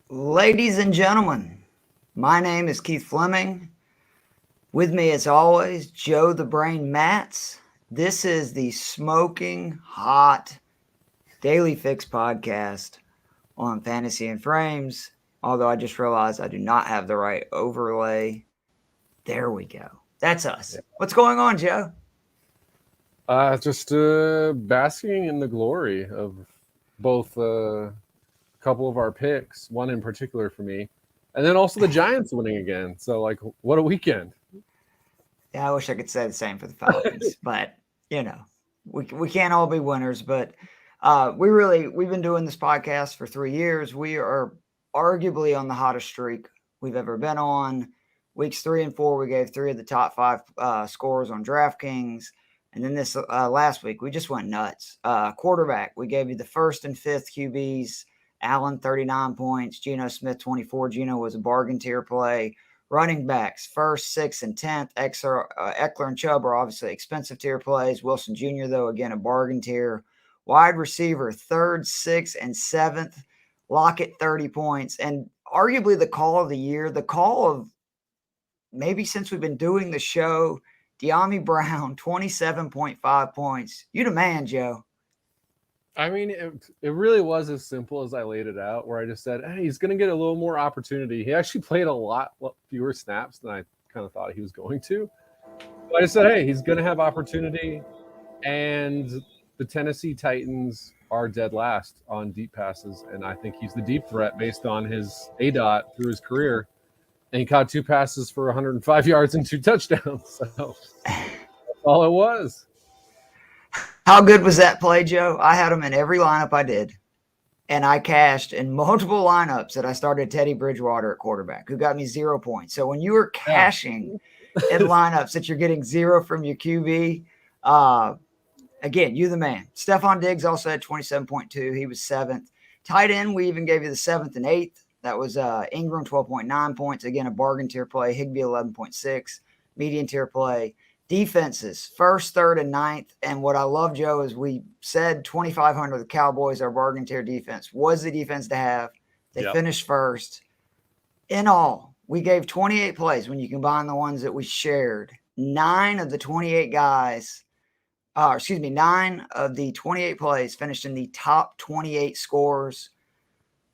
Ladies and gentlemen, my name is Keith Fleming. With me, as always, Joe the Brain Matz. This is the smoking hot Daily Fix podcast on Fantasy and Frames. Although I just realized I do not have the right overlay. There we go. That's us. Yeah. What's going on, Joe? Just basking in the glory of both a couple of our picks, one in particular for me, and then also the Giants winning again. So, what a weekend! Yeah, I wish I could say the same for the Falcons, but we can't all be winners. But we've been doing this podcast for 3 years. We are arguably on the hottest streak we've ever been on. Weeks 3 and 4, we gave 3 of the top 5 scores on DraftKings, and then this last week we just went nuts. Quarterback, we gave you the first and fifth QBs. Allen 39 points, Geno Smith 24. Geno was a bargain tier play. Running backs, first, sixth, and 10th. Eckler and Chubb are obviously expensive tier plays. Wilson Jr., though, again, a bargain tier. Wide receiver, third, sixth, and seventh. Lockett, 30 points. And arguably the call of the year, the call of maybe since we've been doing the show, De'Ami Brown, 27.5 points. You the man, Joe. I mean, it really was as simple as I laid it out, where I just said, hey, he's going to get a little more opportunity. He actually played a lot fewer snaps than I kind of thought he was going to. But I just said, hey, he's going to have opportunity. And the Tennessee Titans are dead last on deep passes. And I think he's the deep threat based on his ADOT through his career. And he caught 2 passes for 105 yards and 2 touchdowns. So that's all it was. How good was that play, Joe? I had him in every lineup I did. And I cashed in multiple lineups that I started Teddy Bridgewater at quarterback, who got me 0 points. So when you were cashing in lineups that you're getting 0 from your QB, again, you the man. Stephon Diggs also had 27.2. He was 7th. Tight end, we even gave you the 7th and 8th. That was Ingram, 12.9 points. Again, a bargain tier play. Higbee, 11.6. Median tier play. Defenses, first, third, and ninth. And what I love, Joe, is we said 2,500 the Cowboys, our bargain tier defense, was the defense to have. They finished first. In all, we gave 28 plays when you combine the ones that we shared. 9 of the 28 plays finished in the top 28 scores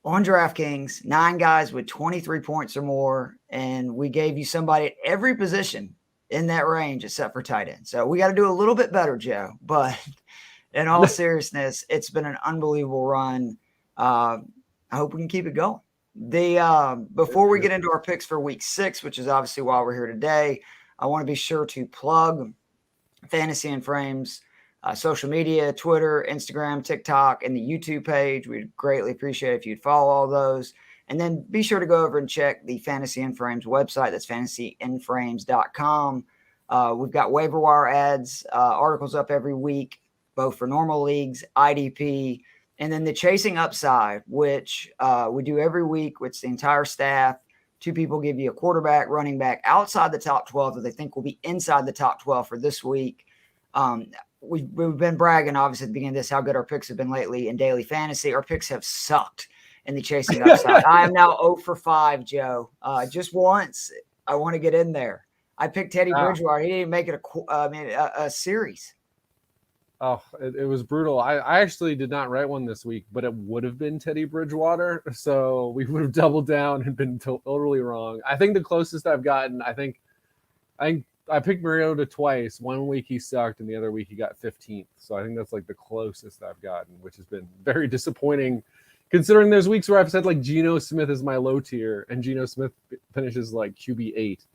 on DraftKings. 9 guys with 23 points or more. And we gave you somebody at every position in that range except for tight end. So we got to do a little bit better, Joe. But in all seriousness, it's been an unbelievable run. I hope we can keep it going. Before we get into our picks for week 6, which is obviously why we're here today, I want to be sure to plug Fantasy and Frames social media, Twitter, Instagram, TikTok, and the YouTube page. We'd greatly appreciate it if you'd follow all those. And then be sure to go over and check the Fantasy and Frames website. That's fantasyandframes.com. We've got waiver wire ads, articles up every week, both for normal leagues, IDP, and then the Chasing Upside, which we do every week, which the entire staff, 2 people give you a quarterback, running back outside the top 12 that they think will be inside the top 12 for this week. We've been bragging, obviously, at the beginning of this, how good our picks have been lately in daily fantasy. Our picks have sucked in the Chasing Upside. I am now 0 for 5, Joe. Just once, I want to get in there. I picked Teddy Bridgewater. He didn't make it a series. Oh, it was brutal. I actually did not write one this week, but it would have been Teddy Bridgewater. So we would have doubled down and been totally wrong. I think the closest I've gotten, I picked Mariota twice. One week he sucked, and the other week he got 15th. So I think that's like the closest I've gotten, which has been very disappointing, considering there's weeks where I've said like Geno Smith is my low tier, and Geno Smith finishes like QB 8,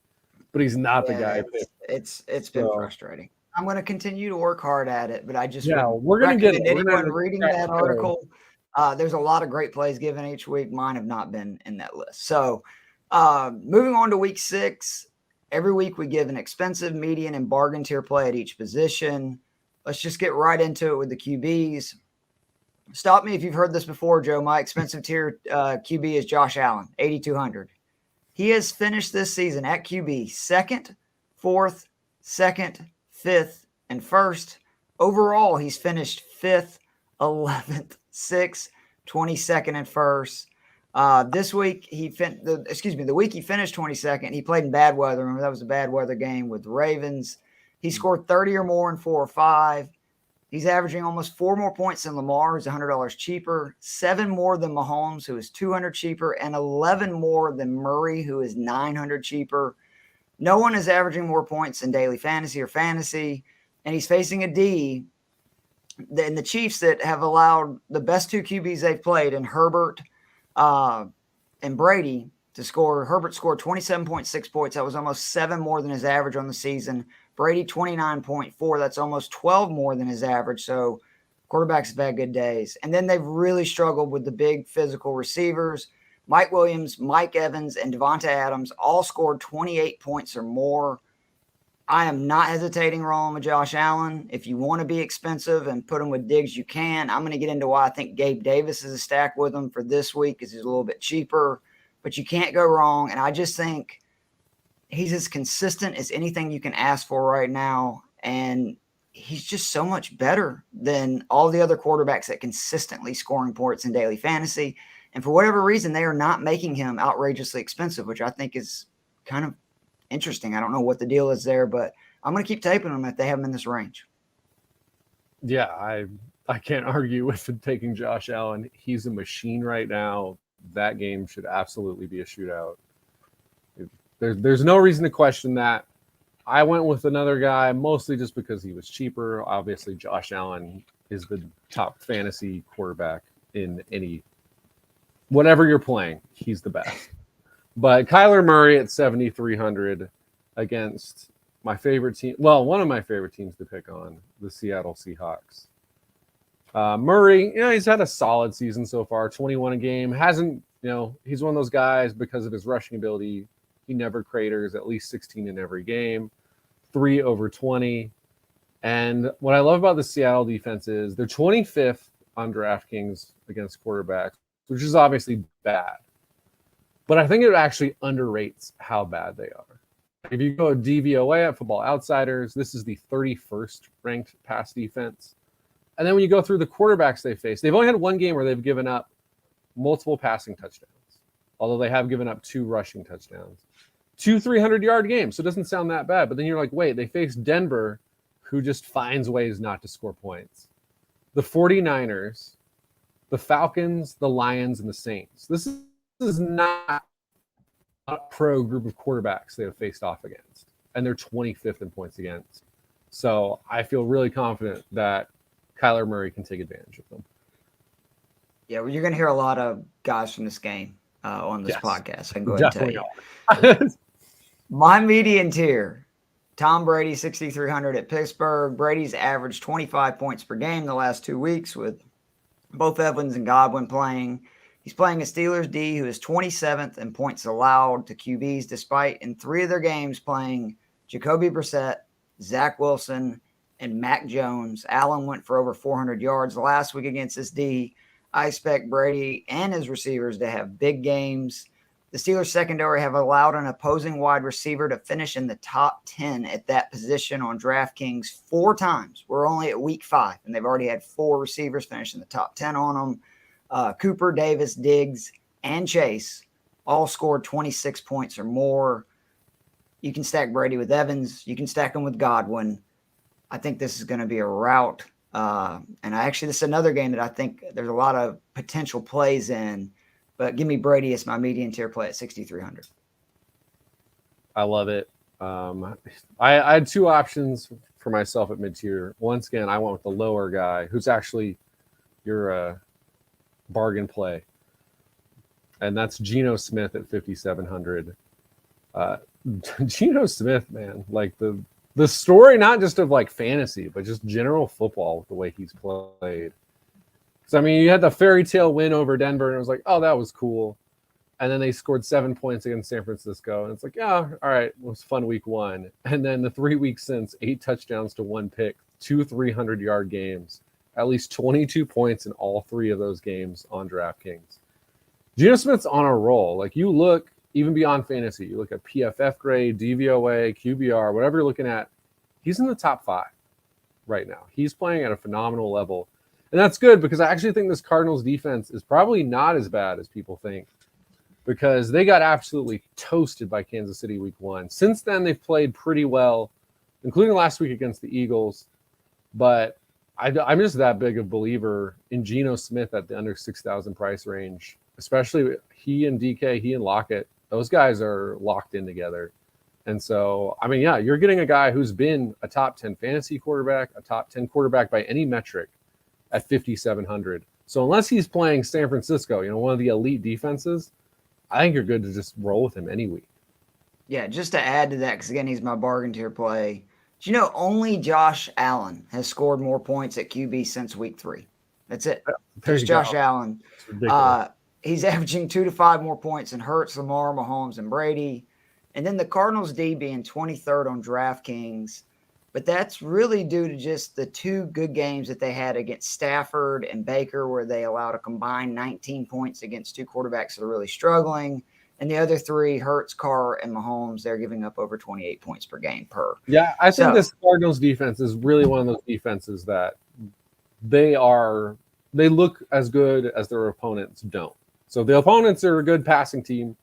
but he's not the guy. It's been frustrating. I'm going to continue to work hard at it, but I just we're going to get anyone reading that article. There's a lot of great plays given each week. Mine have not been in that list. So moving on to week 6, every week we give an expensive, median, and bargain tier play at each position. Let's just get right into it with the QBs. Stop me if you've heard this before, Joe. My expensive tier QB is Josh Allen, 8,200. He has finished this season at QB 2nd, 4th, 2nd, 5th, and 1st. Overall, he's finished 5th, 11th, 6th, 22nd, and 1st. This week the week he finished 22nd. He played in bad weather. Remember, that was a bad weather game with the Ravens. He scored 30 or more in 4 or 5. He's averaging almost 4 more points than Lamar, who's $100 cheaper, 7 more than Mahomes, who is $200 cheaper, and 11 more than Murray, who is $900 cheaper. No one is averaging more points in daily fantasy or fantasy, and he's facing a D and the Chiefs that have allowed the best 2 QBs they've played in Herbert and Brady to score. Herbert scored 27.6 points. That was almost 7 more than his average on the season. Brady, 29.4. That's almost 12 more than his average. So quarterbacks have had good days. And then they've really struggled with the big physical receivers. Mike Williams, Mike Evans, and Devonta Adams all scored 28 points or more. I am not hesitating rolling with Josh Allen. If you want to be expensive and put him with Diggs, you can. I'm going to get into why I think Gabe Davis is a stack with him for this week because he's a little bit cheaper. But you can't go wrong. And I just think he's as consistent as anything you can ask for right now. And he's just so much better than all the other quarterbacks that consistently scoring points in daily fantasy. And for whatever reason, they are not making him outrageously expensive, which I think is kind of interesting. I don't know what the deal is there, but I'm going to keep taping them if they have him in this range. Yeah, I can't argue with taking Josh Allen. He's a machine right now. That game should absolutely be a shootout. There's no reason to question that. I went with another guy mostly just because he was cheaper. Obviously, Josh Allen is the top fantasy quarterback in any whatever you're playing. He's the best. But Kyler Murray at 7,300 against my favorite team. Well, one of my favorite teams to pick on, the Seattle Seahawks. Murray, he's had a solid season so far, 21 a game. Hasn't, he's one of those guys because of his rushing ability. He never craters, at least 16 in every game, 3 over 20. And what I love about the Seattle defense is they're 25th on DraftKings against quarterbacks, which is obviously bad. But I think it actually underrates how bad they are. If you go DVOA at Football Outsiders, this is the 31st ranked pass defense. And then when you go through the quarterbacks they face, they've only had one game where they've given up multiple passing touchdowns, although they have given up 2 rushing touchdowns. 2 300-yard games, so it doesn't sound that bad. But then you're like, wait, they faced Denver, who just finds ways not to score points. The 49ers, the Falcons, the Lions, and the Saints. This is not a pro group of quarterbacks they have faced off against, and they're 25th in points against. So I feel really confident that Kyler Murray can take advantage of them. Yeah, well, you're going to hear a lot of guys from this game on this podcast. I can go ahead Definitely and tell you. My median tier, Tom Brady, 6,300 at Pittsburgh. Brady's averaged 25 points per game the last 2 weeks with both Evans and Godwin playing. He's playing a Steelers D who is 27th in points allowed to QBs, despite in 3 of their games playing Jacoby Brissett, Zach Wilson, and Mac Jones. Allen went for over 400 yards last week against this D. I expect Brady and his receivers to have big games. The Steelers secondary have allowed an opposing wide receiver to finish in the top 10 at that position on DraftKings 4 times. We're only at week 5, and they've already had 4 receivers finish in the top 10 on them. Cooper, Davis, Diggs, and Chase all scored 26 points or more. You can stack Brady with Evans. You can stack him with Godwin. I think this is going to be a rout. This is another game that I think there's a lot of potential plays in. But give me Brady as my median tier play at 6,300. I love it. I had 2 options for myself at mid-tier. Once again, I went with the lower guy, who's actually your bargain play. And that's Geno Smith at 5,700. Geno Smith, man, like the story, not just of like fantasy, but just general football with the way he's played. So, I mean, you had the fairy tale win over Denver, and it was like, oh, that was cool. And then they scored 7 points against San Francisco. And it's like, yeah, all right, it was fun week 1. And then the 3 weeks since, 8 touchdowns to 1 pick, 2 300-yard games, at least 22 points in all 3 of those games on DraftKings. Geno Smith's on a roll. Like, you look, even beyond fantasy, you look at PFF grade, DVOA, QBR, whatever you're looking at, he's in the top 5 right now. He's playing at a phenomenal level. And that's good because I actually think this Cardinals defense is probably not as bad as people think. because they got absolutely toasted by Kansas City week 1. Since then, they've played pretty well, including last week against the Eagles. But I'm just that big of a believer in Geno Smith at the under 6,000 price range, especially he and DK, he and Lockett. Those guys are locked in together. And so, I mean, yeah, you're getting a guy who's been a top 10 fantasy quarterback, a top 10 quarterback by any metric at 5,700. So unless he's playing San Francisco, one of the elite defenses, I think you're good to just roll with him any week. Yeah, just to add to that, because again, he's my bargain tier play. Do you know only Josh Allen has scored more points at QB since week 3? That's it. There's Josh Allen. He's averaging 2 to 5 more points than Hurts, Lamar, Mahomes, and Brady. And then the Cardinals D being 23rd on DraftKings. But that's really due to just the 2 good games that they had against Stafford and Baker, where they allowed a combined 19 points against 2 quarterbacks that are really struggling. And the other 3, Hurts, Carr, and Mahomes, they're giving up over 28 points per game per. Yeah, I think this Cardinals defense is really one of those defenses that they look as good as their opponents don't. So the opponents are a good passing team.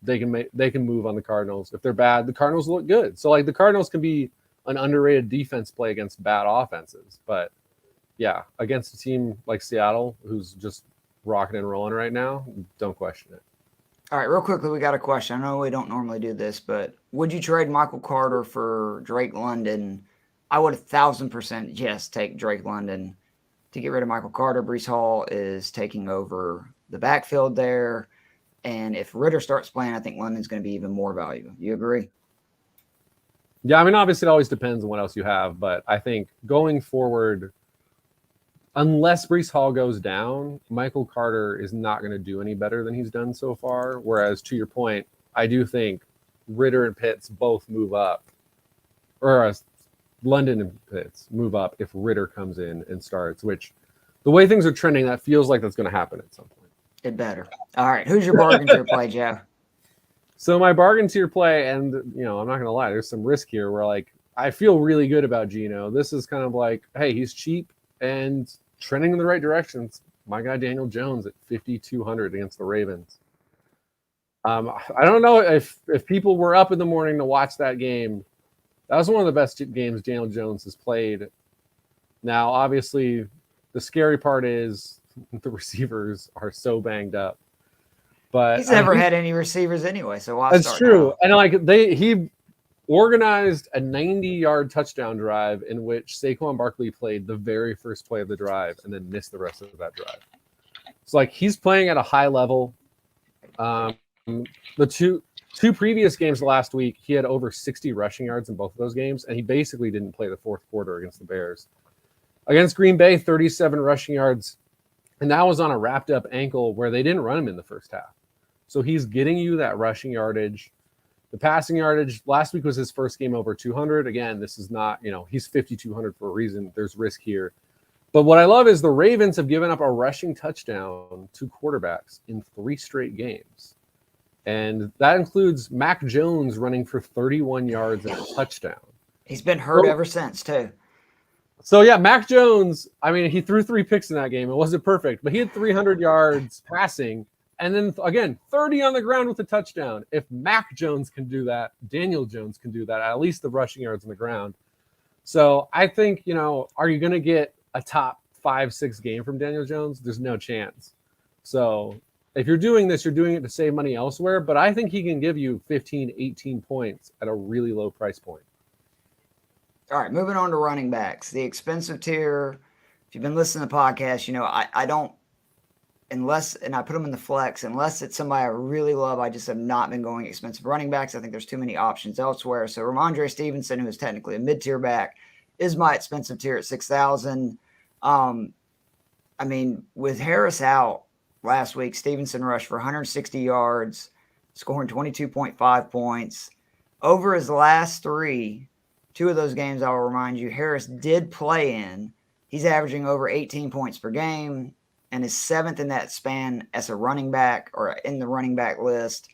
They can move on the Cardinals. If they're bad, the Cardinals look good. So like the Cardinals can be an underrated defense play against bad offenses. But yeah, against a team like Seattle, who's just rocking and rolling right now, don't question it. All right, real quickly, we got a question. I know we don't normally do this, but would you trade Michael Carter for Drake London? I would 1,000% yes take Drake London to get rid of Michael Carter. Breece Hall is taking over the backfield there. And if Ritter starts playing, I think London's going to be even more valuable. You agree? Yeah, I mean, obviously it always depends on what else you have. But I think going forward, unless Breece Hall goes down, Michael Carter is not going to do any better than he's done so far. Whereas, to your point, I do think Ritter and Pitts both move up. Or London and Pitts move up if Ritter comes in and starts, which the way things are trending, that feels like that's going to happen at some point. It better. All right. Who's your bargain tier play, Joe? So my bargain tier play, and I'm not going to lie, there's some risk here where like I feel really good about Geno. This is kind of like, hey, he's cheap and trending in the right directions. My guy Daniel Jones at 5,200 against the Ravens. I don't know if people were up in the morning to watch that game. That was one of the best games Daniel Jones has played. Now, obviously, the scary part is the receivers are so banged up. But he's never had any receivers anyway, so why that's start true. now? And he organized a 90-yard touchdown drive in which Saquon Barkley played the very first play of the drive and then missed the rest of that drive. So he's playing at a high level. The two previous games last week, he had over 60 rushing yards in both of those games, and he basically didn't play the fourth quarter against the Bears. Against Green Bay, 37 rushing yards, and that was on a wrapped up ankle where they didn't run him in the first half. So he's getting you that rushing yardage. The passing yardage, last week was his first game over 200. Again, this is not, he's 5,200 for a reason. There's risk here. But what I love is the Ravens have given up a rushing touchdown to quarterbacks in 3 straight games. And that includes Mac Jones running for 31 yards and a touchdown. He's been hurt ever since, too. So, yeah, Mac Jones, I mean, he threw 3 picks in that game. It wasn't perfect, but he had 300 yards passing. And then, again, 30 on the ground with a touchdown. If Mac Jones can do that, Daniel Jones can do that, at least the rushing yards on the ground. So I think, are you going to get a top 5-6 game from Daniel Jones? There's no chance. So if you're doing this, you're doing it to save money elsewhere. But I think he can give you 15, 18 points at a really low price point. All right, moving on to running backs. The expensive tier, if you've been listening to the podcast, I don't, unless, and I put them in the flex, unless it's somebody I really love, I just have not been going expensive running backs. I think there's too many options elsewhere. So Ramondre Stevenson, who is technically a mid-tier back, is my expensive tier at 6,000. I mean, with Harris out last week, Stevenson rushed for 160 yards, scoring 22.5 points. Over his last 3, 2 of those games, I will remind you, Harris did play in. He's averaging over 18 points per game and is 7th in that span as a running back or in the running back list.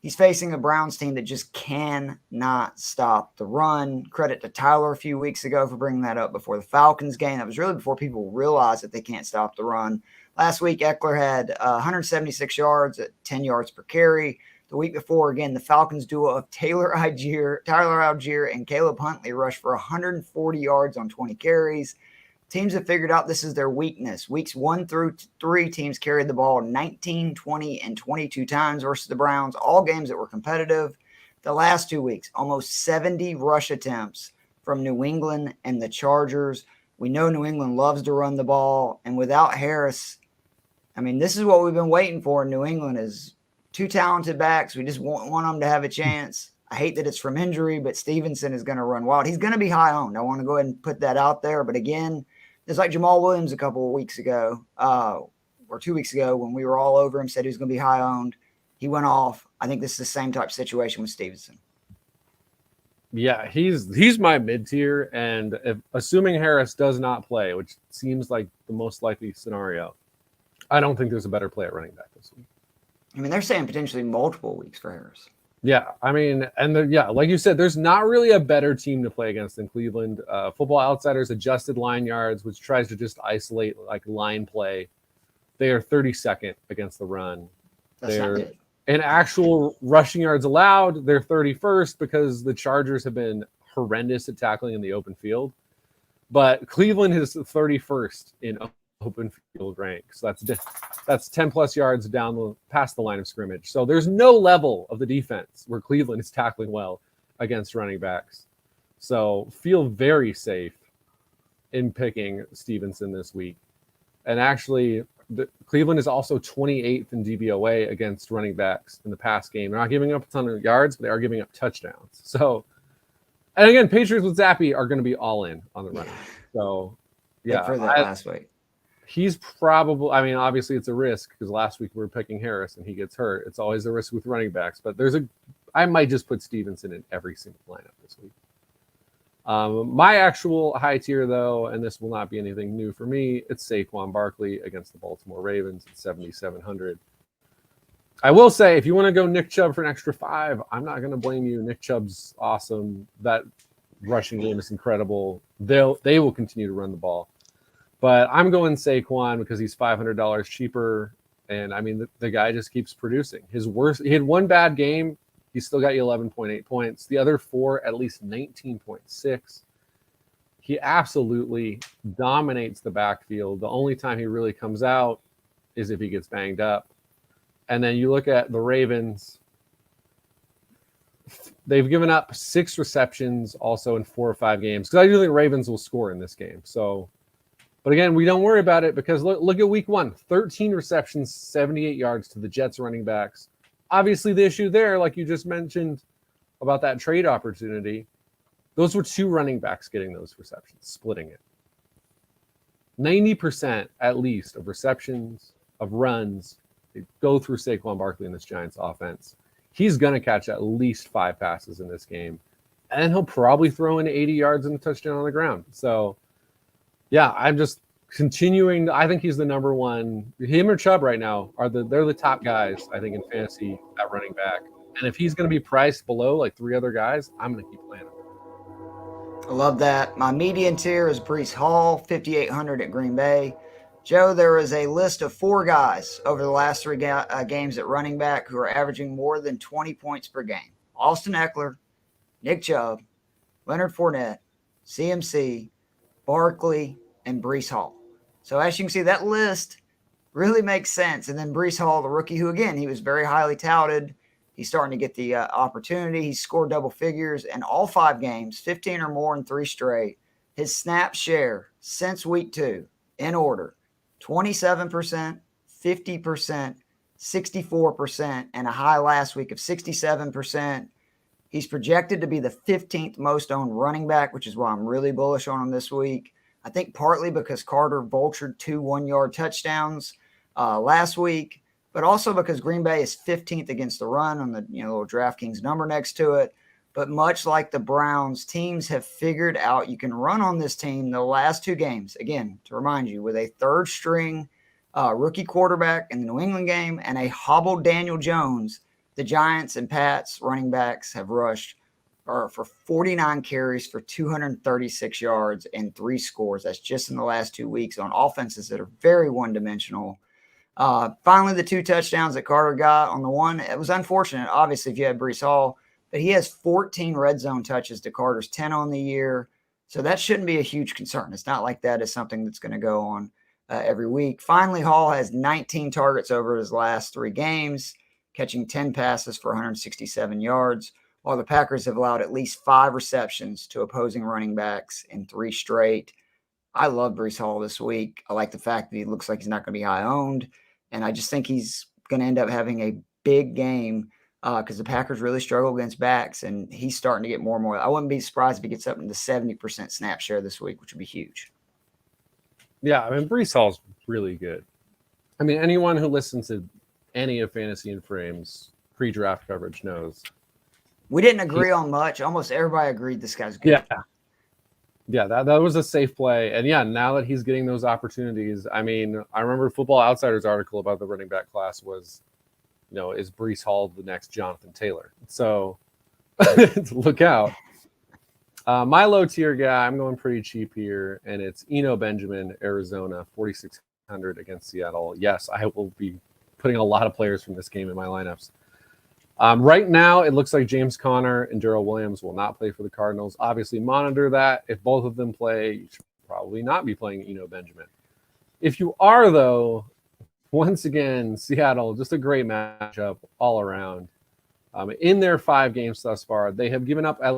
He's facing a Browns team that just cannot stop the run. Credit to Tyler a few weeks ago for bringing that up before the Falcons game. That was really before people realized that they can't stop the run. Last week, Eckler had 176 yards at 10 yards per carry. The week before, again, the Falcons duo of Tyler Algier, and Caleb Huntley rushed for 140 yards on 20 carries. Teams have figured out this is their weakness. Weeks 1 through 3, teams carried the ball 19, 20, and 22 times versus the Browns, all games that were competitive. The last 2 weeks, almost 70 rush attempts from New England and the Chargers. We know New England loves to run the ball, and without Harris, I mean, this is what we've been waiting for in New England is two talented backs. We just want them to have a chance. I hate that it's from injury, but Stevenson is going to run wild. He's going to be high owned. I want to go ahead and put that out there. But again, it's like Jamal Williams a couple of weeks ago or 2 weeks ago when we were all over him, said he was going to be high owned. He went off. I think this is the same type of situation with Stevenson. Yeah, he's my mid tier, and assuming Harris does not play, which seems like the most likely scenario, I don't think there's a better play at running back this week. I mean, they're saying potentially multiple weeks for Harris. Yeah, I mean, and like you said, there's not really a better team to play against than Cleveland. Football Outsiders adjusted line yards, which tries to just isolate like line play. They are 32nd against the run. That's not good. In actual rushing yards allowed, they're 31st because the Chargers have been horrendous at tackling in the open field. But Cleveland is 31st in open field rank. So that's 10 plus yards down past the line of scrimmage. So there's no level of the defense where Cleveland is tackling well against running backs. So feel very safe in picking Stevenson this week. And actually, Cleveland is also 28th in DVOA against running backs in the pass game. They're not giving up a ton of yards, but they are giving up touchdowns. So, and again, Patriots with Zappe are going to be all in on the running. So, yeah. For that last week. He's probably, I mean, obviously it's a risk because last week we were picking Harris and he gets hurt. It's always a risk with running backs, but I might just put Stevenson in every single lineup this week. My actual high tier, though, and this will not be anything new for me, it's Saquon Barkley against the Baltimore Ravens at 7,700. I will say, if you want to go Nick Chubb for an extra $5, I'm not going to blame you. Nick Chubb's awesome. That rushing game is incredible. They will continue to run the ball. But I'm going Saquon because he's $500 cheaper. And, I mean, the guy just keeps producing. He had one bad game. He still got you 11.8 points. The other 4, at least 19.6. He absolutely dominates the backfield. The only time he really comes out is if he gets banged up. And then you look at the Ravens. They've given up 6 receptions also in 4 or 5 games. Because I do think Ravens will score in this game. So, but again, we don't worry about it because look at week 1. 13 receptions, 78 yards to the Jets running backs. Obviously, the issue there, like you just mentioned about that trade opportunity, those were 2 running backs getting those receptions, splitting it. 90% at least of receptions, of runs, they go through Saquon Barkley in this Giants offense. He's going to catch at least 5 passes in this game, and he'll probably throw in 80 yards and a touchdown on the ground. So, yeah, I'm just continuing. I think he's the number one. Him or Chubb right now they're the top guys, I think, in fantasy at running back. And if he's going to be priced below like 3 other guys, I'm going to keep playing him. I love that. My median tier is Breece Hall, 5,800 at Green Bay. Joe, there is a list of 4 guys over the last 3 games at running back who are averaging more than 20 points per game. Austin Eckler, Nick Chubb, Leonard Fournette, CMC, Barkley, and Breece Hall. So as you can see, that list really makes sense. And then Breece Hall, the rookie, who again, he was very highly touted. He's starting to get the opportunity. He scored double figures in all 5 games, 15 or more in 3 straight. His snap share since week 2, in order, 27%, 50%, 64%, and a high last week of 67%. He's projected to be the 15th most owned running back, which is why I'm really bullish on him this week. I think partly because Carter vultured 2 one-yard touchdowns last week, but also because Green Bay is 15th against the run on the little DraftKings number next to it. But much like the Browns, teams have figured out you can run on this team the last 2 games. Again, to remind you, with a 3rd-string rookie quarterback in the New England game and a hobbled Daniel Jones, the Giants and Pats running backs have rushed for 49 carries for 236 yards and 3 scores. That's just in the last 2 weeks on offenses that are very one-dimensional. Finally, the 2 touchdowns that Carter got on the one, it was unfortunate, obviously, if you had Breece Hall, but he has 14 red zone touches to Carter's 10 on the year. So that shouldn't be a huge concern. It's not like that is something that's going to go on every week. Finally, Hall has 19 targets over his last 3 games, catching 10 passes for 167 yards, while the Packers have allowed at least 5 receptions to opposing running backs in 3 straight. I love Breece Hall this week. I like the fact that he looks like he's not going to be high owned, and I just think he's going to end up having a big game because the Packers really struggle against backs, and he's starting to get more and more. I wouldn't be surprised if he gets up into 70% snap share this week, which would be huge. Yeah, I mean, Breece Hall's really good. I mean, anyone who listens to any of Fantasy and Frames pre-draft coverage knows. We didn't agree on much. Almost everybody agreed this guy's good. Yeah. Yeah, that was a safe play. And yeah, now that he's getting those opportunities, I mean, I remember Football Outsiders article about the running back class was, is Breece Hall the next Jonathan Taylor? So look out. My low tier guy, I'm going pretty cheap here, and it's Eno Benjamin, Arizona, 4,600 against Seattle. Yes, I will be putting a lot of players from this game in my lineups. Right now, it looks like James Conner and Darrell Williams will not play for the Cardinals. Obviously, monitor that. If both of them play, you should probably not be playing Eno Benjamin. If you are, though, once again, Seattle, just a great matchup all around. In their 5 games thus far, they have given up at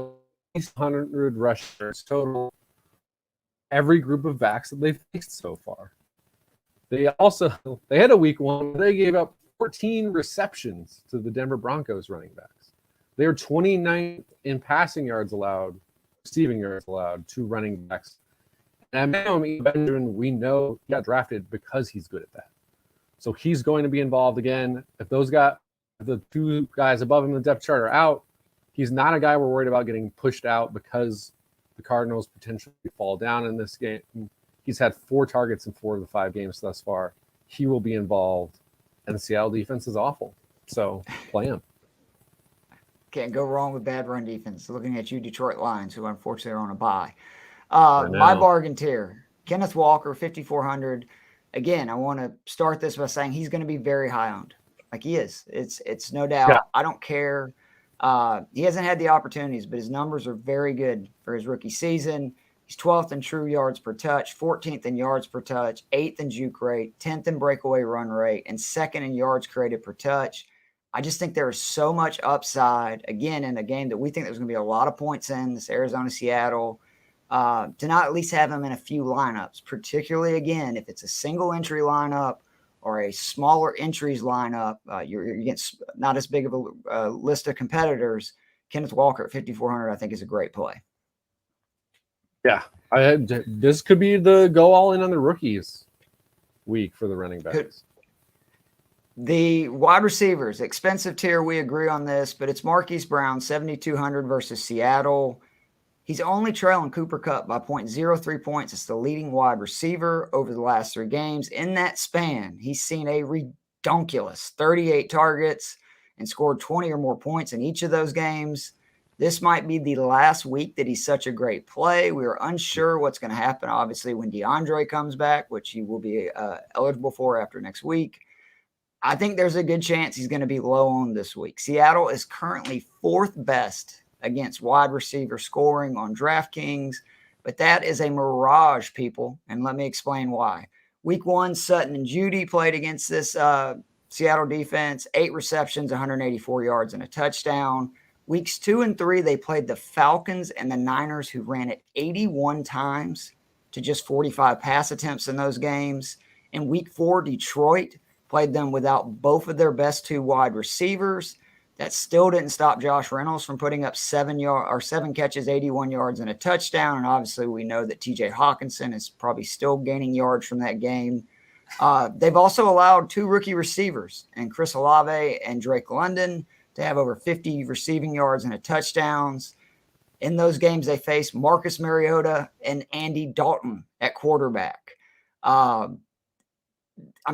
least 100 rushers total. Every group of backs that they've faced so far. They had a week 1 where they gave up 14 receptions to the Denver Broncos running backs. They are 29th in passing yards allowed, receiving yards allowed to running backs. And Benjamin, we know he got drafted because he's good at that. So he's going to be involved again. If the 2 guys above him in the depth chart are out, he's not a guy we're worried about getting pushed out because the Cardinals potentially fall down in this game. He's had 4 targets in 4 of the 5 games thus far. He will be involved. And the Seattle defense is awful. So play him. Can't go wrong with bad run defense. Looking at you, Detroit Lions, who unfortunately are on a bye. My bargain tier, Kenneth Walker, 5,400. Again, I want to start this by saying he's going to be very high owned. Like he is. It's no doubt. Yeah. I don't care. He hasn't had the opportunities, but his numbers are very good for his rookie season. He's 12th in true yards per touch, 14th in yards per touch, 8th in juke rate, 10th in breakaway run rate, and 2nd in yards created per touch. I just think there is so much upside, again, in a game that we think there's going to be a lot of points in, this Arizona-Seattle, to not at least have him in a few lineups, particularly, again, if it's a single entry lineup or a smaller entries lineup, you're against not as big of a list of competitors. Kenneth Walker at 5,400, I think, is a great play. Yeah, this could be the go all in on the rookies week for the running backs. The wide receivers, expensive tier, we agree on this, but it's Marquise Brown, 7,200 versus Seattle. He's only trailing Cooper Kupp by 0.03 points. It's the leading wide receiver over the last 3 games. In that span, he's seen a redonkulous 38 targets and scored 20 or more points in each of those games. This might be the last week that he's such a great play. We are unsure what's going to happen, obviously, when DeAndre comes back, which he will be eligible for after next week. I think there's a good chance he's going to be low on this week. Seattle is currently 4th best against wide receiver scoring on DraftKings, but that is a mirage, people, and let me explain why. Week 1, Sutton and Judy played against this Seattle defense, 8 receptions, 184 yards, and a touchdown. Weeks 2 and 3, they played the Falcons and the Niners, who ran it 81 times to just 45 pass attempts in those games. In week 4, Detroit played them without both of their best 2 wide receivers. That still didn't stop Josh Reynolds from putting up 7 catches, 81 yards, and a touchdown. And obviously, we know that TJ Hawkinson is probably still gaining yards from that game. They've also allowed 2 rookie receivers, and Chris Olave and Drake London, to have over 50 receiving yards and a touchdowns. In those games, they faced Marcus Mariota and Andy Dalton at quarterback. I'm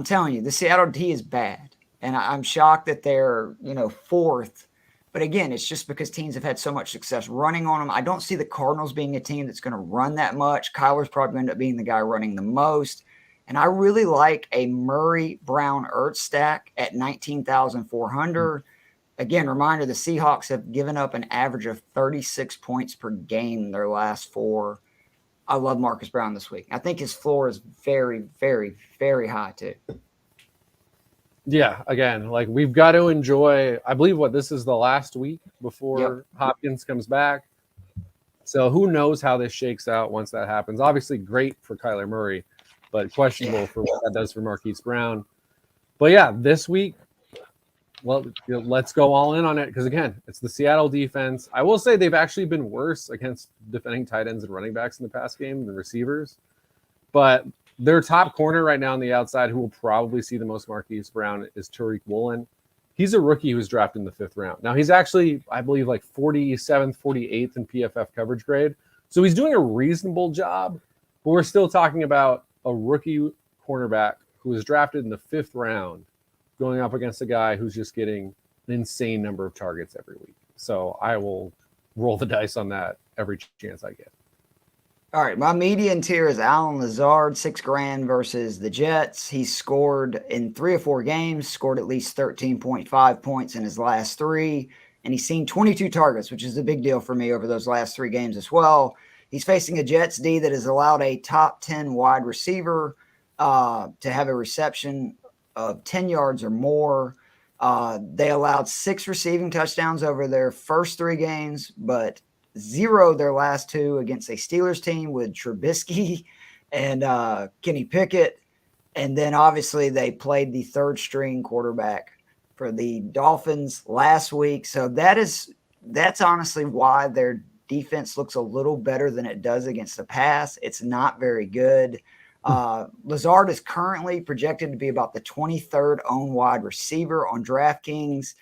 telling you, the Seattle D is bad. And I'm shocked that they're, 4th But again, it's just because teams have had so much success running on them. I don't see the Cardinals being a team that's going to run that much. Kyler's probably going to end up being the guy running the most. And I really like a Murray Brown Ertz stack at 19,400. Again, reminder, the Seahawks have given up an average of 36 points per game in their last 4. I love Marcus Brown this week. I think his floor is very, very, very high too. Yeah, again, like we've got to enjoy. I believe this is the last week before Hopkins comes back. So who knows how this shakes out once that happens. Obviously great for Kyler Murray, but questionable for what that does for Marquise Brown. But yeah, this week, well, let's go all in on it because, again, it's the Seattle defense. I will say they've actually been worse against defending tight ends and running backs in the past game than receivers. But their top corner right now on the outside, who will probably see the most Marquise Brown, is Tariq Woolen. He's a rookie who's drafted in the 5th round. Now, he's actually, I believe, like 47th, 48th in PFF coverage grade. So he's doing a reasonable job, but we're still talking about a rookie cornerback who was drafted in the 5th round going up against a guy who's just getting an insane number of targets every week. So I will roll the dice on that every chance I get. All right, my median tier is Allen Lazard, $6,000 versus the Jets. He's scored in 3 or 4 games, scored at least 13.5 points in his last 3, and he's seen 22 targets, which is a big deal for me over those last 3 games as well. He's facing a Jets D that has allowed a top 10 wide receiver to have a reception of 10 yards or more. They allowed 6 receiving touchdowns over their first 3 games, but 0 their last 2 against a Steelers team with Trubisky and Kenny Pickett. And then obviously they played the 3rd string quarterback for the Dolphins last week. So that's honestly why their defense looks a little better than it does against the pass. It's not very good. Lazard is currently projected to be about the 23rd owned wide receiver on DraftKings,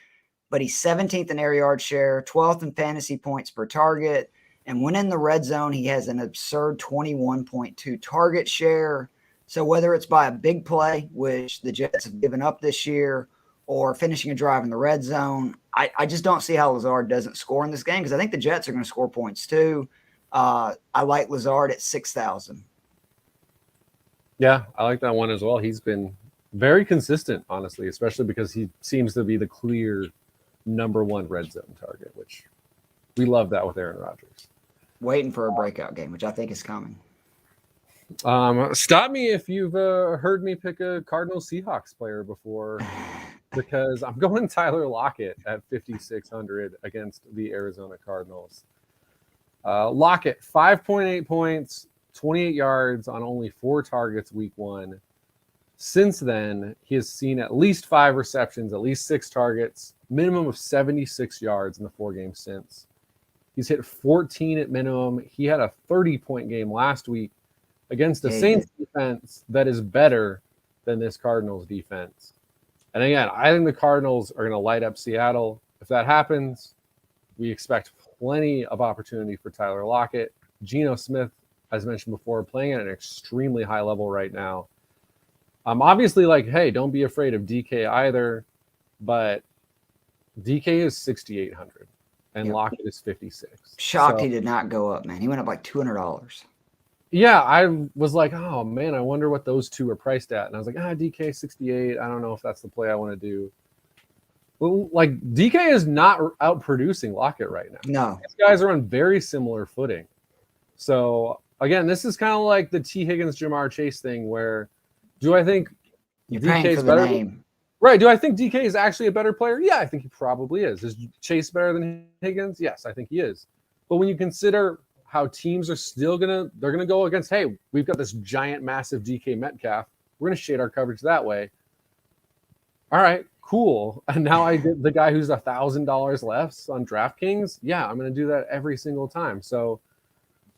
but he's 17th in air yard share, 12th in fantasy points per target. And when in the red zone, he has an absurd 21.2 target share. So whether it's by a big play, which the Jets have given up this year, or finishing a drive in the red zone, I just don't see how Lazard doesn't score in this game because I think the Jets are going to score points too. I like Lazard at 6,000. Yeah, I like that one as well. He's been very consistent, honestly, especially because he seems to be the clear number 1 red zone target, which we love that with Aaron Rodgers. Waiting for a breakout game, which I think is coming. Stop me if you've heard me pick a Cardinals Seahawks player before, because I'm going Tyler Lockett at 5,600 against the Arizona Cardinals. Lockett, 5.8 points, 28 yards on only 4 targets week 1. Since then, he has seen at least 5 receptions, at least 6 targets, minimum of 76 yards in the 4 games since. He's hit 14 at minimum. He had a 30-point game last week against the Saints defense that is better than this Cardinals defense. And again, I think the Cardinals are going to light up Seattle. If that happens, we expect plenty of opportunity for Tyler Lockett. Geno Smith, as mentioned before, playing at an extremely high level right now. I'm obviously like, hey, don't be afraid of DK either, but DK is 6,800 and Lockett is 56. Shocked he did not go up, man. He went up like $200. Yeah, I was like, oh man, I wonder what those two are priced at. And I was like, DK 68. I don't know if that's the play I want to do. Well, like DK is not out producing Lockett right now. No. These guys are on very similar footing. So again, this is kind of like the T. Higgins, Jamar Chase thing where do I think You're DK paying is for the better? name. Right. Do I think DK is actually a better player? Yeah, I think he probably is. Is Chase better than Higgins? Yes, I think he is. But when you consider how teams are still they're gonna go against, hey, we've got this giant, massive DK Metcalf. We're gonna shade our coverage that way. All right, cool. And now I get the guy who's $1,000 less on DraftKings. Yeah, I'm gonna do that every single time. So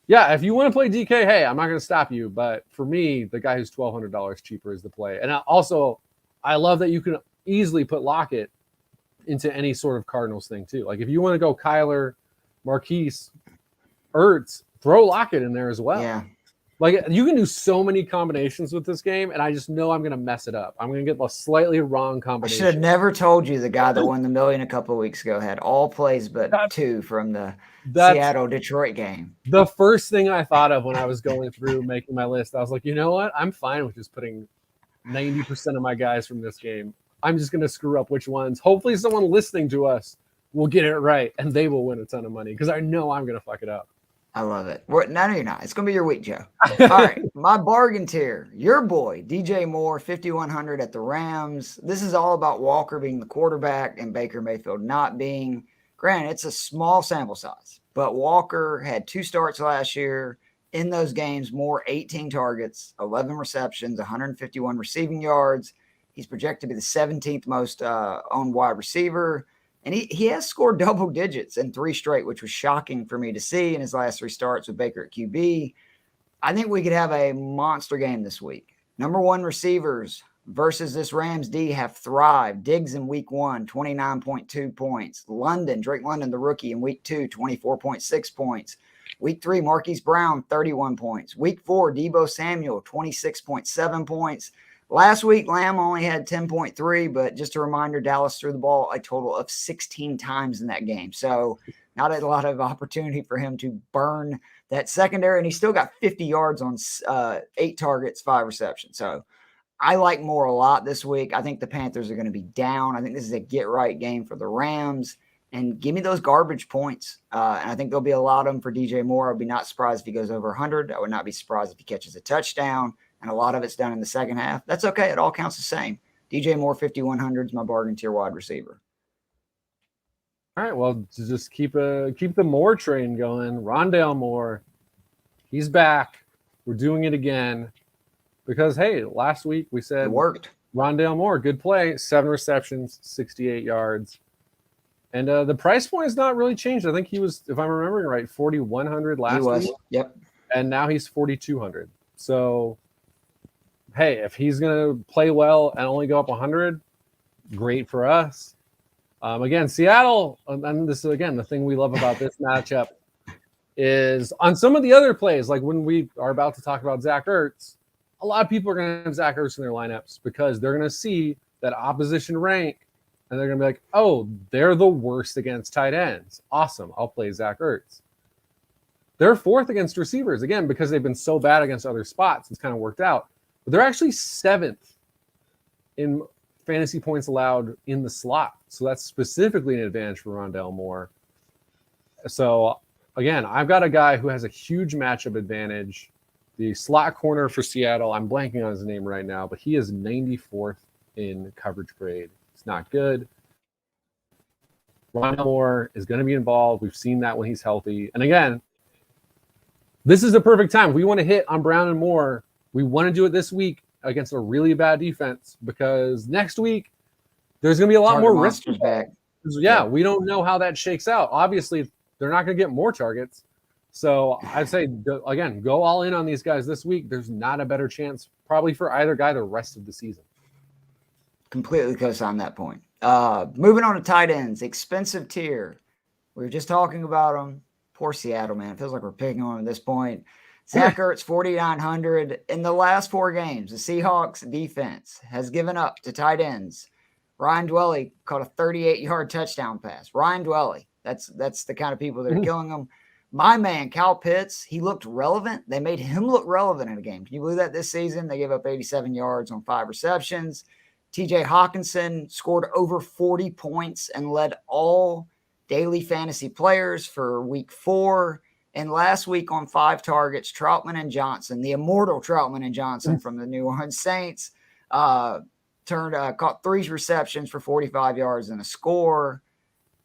yeah, if you want to play DK, hey, I'm not gonna stop you. But for me, the guy who's $1,200 cheaper is the play. And I love that you can easily put Lockett into any sort of Cardinals thing too. Like if you want to go Kyler, Marquise, Ertz, throw Lockett in there as well. Yeah. Like, you can do so many combinations with this game, and I just know I'm going to mess it up. I'm going to get a slightly wrong I combination. should have never told you the guy that won the million a couple of weeks ago had all plays but two from the Seattle-Detroit game. The first thing I thought of when I was going through making my list, I was like, you know what? I'm fine with just putting 90% of my guys from this game. I'm just going to screw up which ones. Hopefully someone listening to us will get it right, and they will win a ton of money because I know I'm going to fuck it up. I love it. No, you're not. It's going to be your week, Joe. All right. My bargain tier, your boy, DJ Moore, 5,100 at the Rams. This is all about Walker being the quarterback and Baker Mayfield not being. Granted, it's a small sample size, but Walker had 2 starts last year. In those games, Moore 18 targets, 11 receptions, 151 receiving yards. He's projected to be the 17th most owned wide receiver. And he has scored double digits in 3 straight, which was shocking for me to see in his last 3 starts with Baker at QB. I think we could have a monster game this week. Number 1 receivers versus this Rams D have thrived. Diggs in week 1, 29.2 points. Drake London, the rookie, in week 2, 24.6 points. Week 3, Marquise Brown, 31 points. Week 4, Deebo Samuel, 26.7 points. Last week, Lamb only had 10.3, but just a reminder, Dallas threw the ball a total of 16 times in that game. So not a lot of opportunity for him to burn that secondary, and he still got 50 yards on 8 targets, 5 receptions. So I like Moore a lot this week. I think the Panthers are going to be down. I think this is a get-right game for the Rams. And give me those garbage points. And I think there'll be a lot of them for DJ Moore. I'd be not surprised if he goes over 100. I would not be surprised if he catches a touchdown. And a lot of it's done in the second half. That's okay. It all counts the same. DJ Moore, 5,100 is my bargain tier wide receiver. All right. Well, to just keep the Moore train going. Rondale Moore, he's back. We're doing it again because, hey, last week we said it worked. Rondale Moore, good play, 7 receptions, 68 yards. And the price point has not really changed. I think he was, if I'm remembering right, 4,100 last week. Yep. And now he's 4,200. So, hey, if he's going to play well and only go up 100, great for us. Again, Seattle, and this is, again, the thing we love about this matchup is on some of the other plays, like when we are about to talk about Zach Ertz, a lot of people are going to have Zach Ertz in their lineups because they're going to see that opposition rank, and they're going to be like, oh, they're the worst against tight ends. Awesome. I'll play Zach Ertz. They're 4th against receivers, again, because they've been so bad against other spots. It's kind of worked out. But they're actually 7th in fantasy points allowed in the slot. So that's specifically an advantage for Rondale Moore. So, again, I've got a guy who has a huge matchup advantage. The slot corner for Seattle, I'm blanking on his name right now, but he is 94th in coverage grade. It's not good. Rondale Moore is going to be involved. We've seen that when he's healthy. And again, this is the perfect time. If we want to hit on Brown and Moore, we want to do it this week against a really bad defense because next week there's going to be a lot more risk. Yeah, we don't know how that shakes out. Obviously, they're not going to get more targets. So I'd say, again, go all in on these guys this week. There's not a better chance probably for either guy the rest of the season. Completely co-sign that point. Moving on to tight ends, expensive tier. We were just talking about them. Poor Seattle, man. It feels like we're picking on them at this point. Zach Ertz, 4,900. In the last 4 games, the Seahawks defense has given up to tight ends. Ryan Dwelly caught a 38-yard touchdown pass. Ryan Dwelly, that's the kind of people that are killing them. My man, Kyle Pitts, he looked relevant. They made him look relevant in a game. Can you believe that this season? They gave up 87 yards on 5 receptions. TJ Hawkinson scored over 40 points and led all daily fantasy players for week 4. And last week on 5 targets, Troutman and Johnson, the immortal Troutman and Johnson from the New Orleans Saints, caught 3 receptions for 45 yards and a score.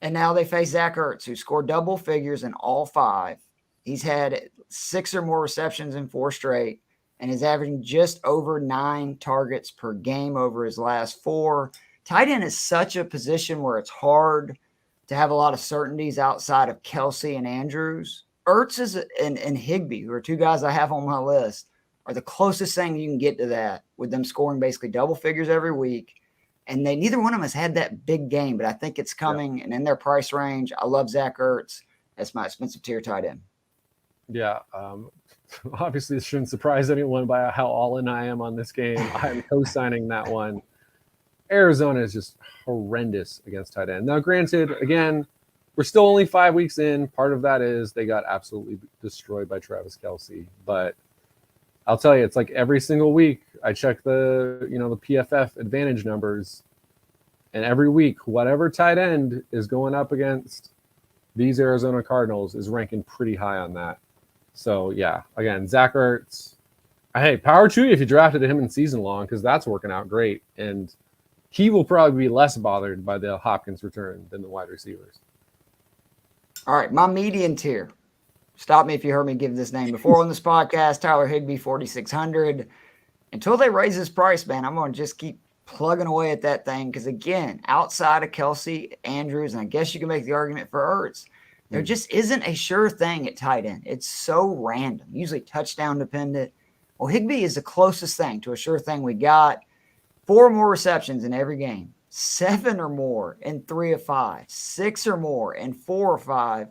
And now they face Zach Ertz, who scored double figures in all 5. He's had 6 or more receptions in 4 straight and is averaging just over 9 targets per game over his last 4. Tight end is such a position where it's hard to have a lot of certainties outside of Kelsey and Andrews. Ertz and Higbee, who are 2 guys I have on my list, are the closest thing you can get to that, with them scoring basically double figures every week. And neither one of them has had that big game, but I think it's coming. And in their price range, I love Zach Ertz. That's my expensive tier tight end. Yeah. Obviously, this shouldn't surprise anyone by how all in I am on this game. I'm co-signing that one. Arizona is just horrendous against tight end. Now, granted, again, we're still only 5 weeks in. Part of that is they got absolutely destroyed by Travis Kelce. But I'll tell you, it's like every single week I check the PFF advantage numbers, and every week, whatever tight end is going up against these Arizona Cardinals is ranking pretty high on that. So, yeah, again, Zach Ertz, hey, power to you if you drafted him in season long, because that's working out great. And he will probably be less bothered by the Hopkins return than the wide receivers. All right, my median tier. Stop me if you heard me give this name before on this podcast. Tyler Higbee, 4,600. Until they raise his price, man, I'm going to just keep plugging away at that thing because, again, outside of Kelce, Andrews, and I guess you can make the argument for Ertz, there just isn't a sure thing at tight end. It's so random, usually touchdown dependent. Well, Higbee is the closest thing to a sure thing we got. 4 more receptions in every game, 7 or more in 3 of 5, 6 or more in 4 or 5,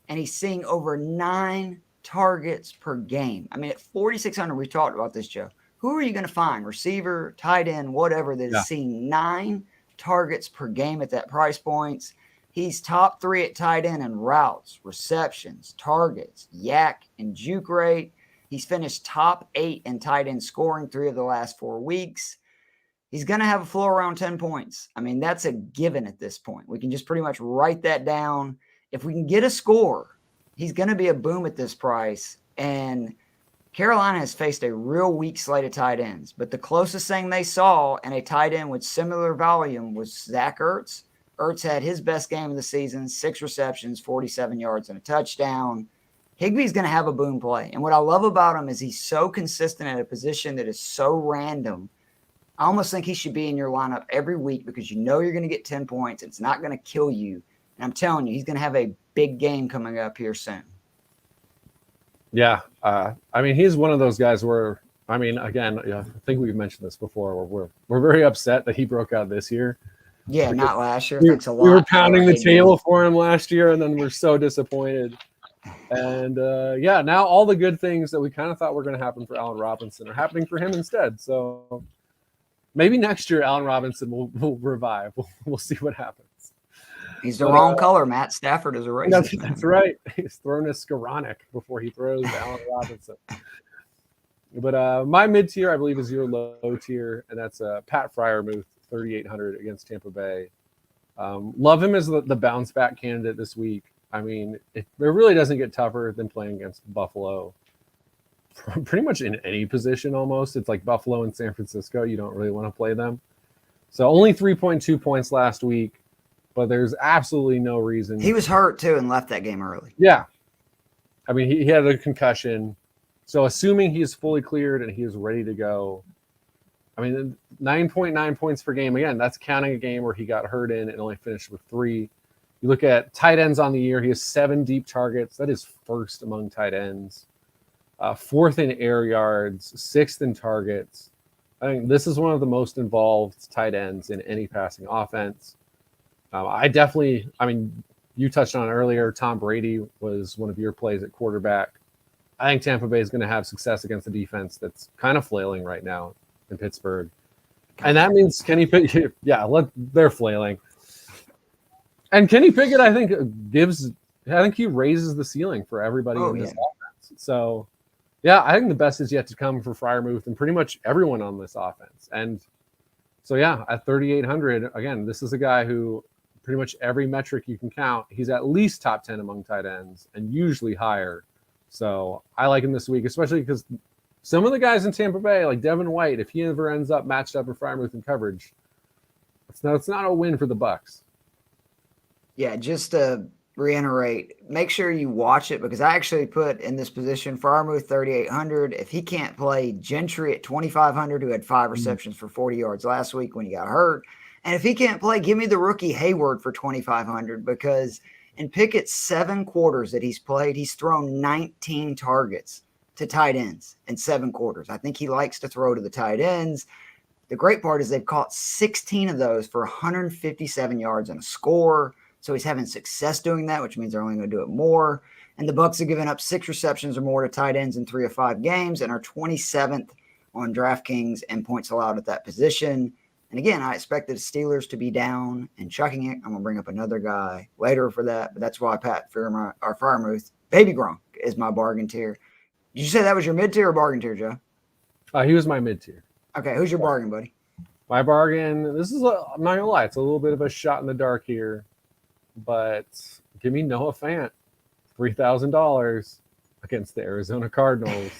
and he's seeing over 9 targets per game. I mean, at 4,600, we talked about this, Joe. Who are you going to find, receiver, tight end, whatever, that is seeing 9 targets per game at that price points? He's top 3 at tight end in routes, receptions, targets, yak, and juke rate. He's finished top 8 in tight end scoring 3 of the last 4 weeks. He's going to have a floor around 10 points. I mean, that's a given at this point. We can just pretty much write that down. If we can get a score, he's going to be a boom at this price. And Carolina has faced a real weak slate of tight ends. But the closest thing they saw in a tight end with similar volume was Zach Ertz. Ertz had his best game of the season, 6 receptions, 47 yards, and a touchdown. Higbee's going to have a boom play. And what I love about him is he's so consistent at a position that is so random. I almost think he should be in your lineup every week because you know you're going to get 10 points. It's not going to kill you. And I'm telling you, he's going to have a big game coming up here soon. Yeah. I mean, he's one of those guys where, I mean, again, I think we've mentioned this before, where we're very upset that he broke out this year. Yeah, not last year. Thanks a lot. We were pounding the table for him last year, and then we're so disappointed. And, now all the good things that we kind of thought were going to happen for Allen Robinson are happening for him instead. So maybe next year Allen Robinson will revive. We'll see what happens. He's the wrong color. Matt Stafford is a racist. That's right. He's thrown a Skoranek before he throws Allen Robinson. But my mid-tier, I believe, is your low tier, and that's Pat Freiermuth, 3,800 against Tampa Bay. Love him as the bounce back candidate this week. I mean, it really doesn't get tougher than playing against Buffalo. Pretty much in any position almost. It's like Buffalo and San Francisco. You don't really want to play them. So only 3.2 points last week, but there's absolutely no reason. He was hurt too and left that game early. Yeah. I mean, he had a concussion. So assuming he is fully cleared and he is ready to go, I mean, 9.9 points per game. Again, that's counting a game where he got hurt in and only finished with 3. You look at tight ends on the year, he has 7 deep targets. That is first among tight ends. 4th in air yards, 6th in targets. I think this is one of the most involved tight ends in any passing offense. You touched on it earlier. Tom Brady was one of your plays at quarterback. I think Tampa Bay is going to have success against a defense that's kind of flailing right now in Pittsburgh. And that means Kenny Pickett, they're flailing. And Kenny Pickett, I think he raises the ceiling for everybody in this offense. So, I think the best is yet to come for Freiermuth and pretty much everyone on this offense. And so, at 3,800, again, this is a guy who pretty much every metric you can count, he's at least top 10 among tight ends and usually higher. So I like him this week, especially because some of the guys in Tampa Bay, like Devin White, if he ever ends up matched up with Freiermuth in coverage, it's not a win for the Bucs. Yeah, just to reiterate, make sure you watch it because I actually put in this position Freiermuth 3,800. If he can't play, Gentry at 2,500, who had 5 receptions for 40 yards last week when he got hurt. And if he can't play, give me the rookie Hayward for 2,500 because in Pickett's 7 quarters that he's played, he's thrown 19 targets to tight ends in 7 quarters. I think he likes to throw to the tight ends. The great part is they've caught 16 of those for 157 yards and a score. So he's having success doing that, which means they're only going to do it more. And the Bucs have given up 6 receptions or more to tight ends in 3 of 5 games and are 27th on DraftKings and points allowed at that position. And again, I expect the Steelers to be down and chucking it. I'm going to bring up another guy later for that, but that's why Pat Freiermuth, Baby Gronk, is my bargain tier. Did you say that was your mid-tier or bargain tier, Joe? He was my mid-tier. Okay, who's your bargain, buddy? My bargain, I'm not going to lie, it's a little bit of a shot in the dark here, but give me Noah Fant, $3,000 against the Arizona Cardinals.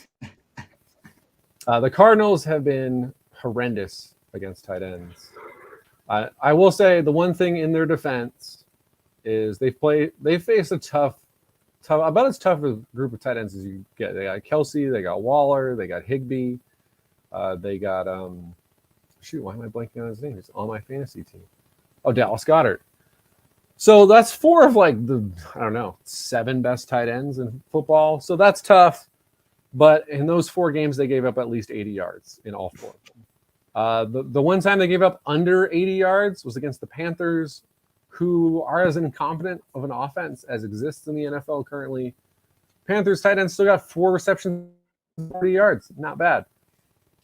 The Cardinals have been horrendous against tight ends. I will say the one thing in their defense is they face a tough, about as tough a group of tight ends as you get. They got Kelsey, they got Waller, they got Higbee, they got why am I blanking on his name? He's on my fantasy team. Oh, Dallas Goedert. So that's 4 of like the 7 best tight ends in football. So that's tough. But in those 4 games, they gave up at least 80 yards in all 4 of them. The one time they gave up under 80 yards was against the Panthers, who are as incompetent of an offense as exists in the NFL currently. Panthers tight ends still got 4 receptions, 40 yards. Not bad.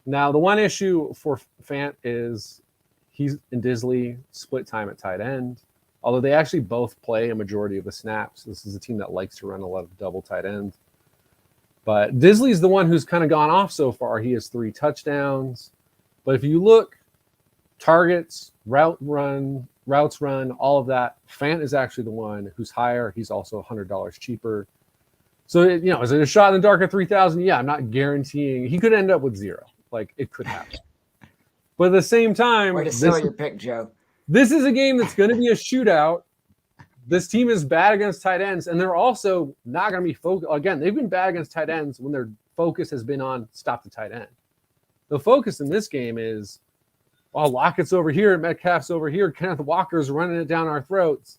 Now, the one issue for Fant is he's and Disley split time at tight end, although they actually both play a majority of the snaps. This is a team that likes to run a lot of double tight end. But Disley's the one who's kind of gone off so far. He has 3 touchdowns. But if you look, targets, routes run, all of that, Fant is actually the one who's higher. He's also $100 cheaper. So, is it a shot in the dark at 3,000? Yeah, I'm not guaranteeing. He could end up with 0. Like, it could happen. But at the same time, way to sell your pick, Joe. This is a game that's going to be a shootout. This team is bad against tight ends, and they're also not going to be focused. Again, they've been bad against tight ends when their focus has been on stop the tight end. The focus in this game is, Lockett's over here, Metcalf's over here, Kenneth Walker's running it down our throats.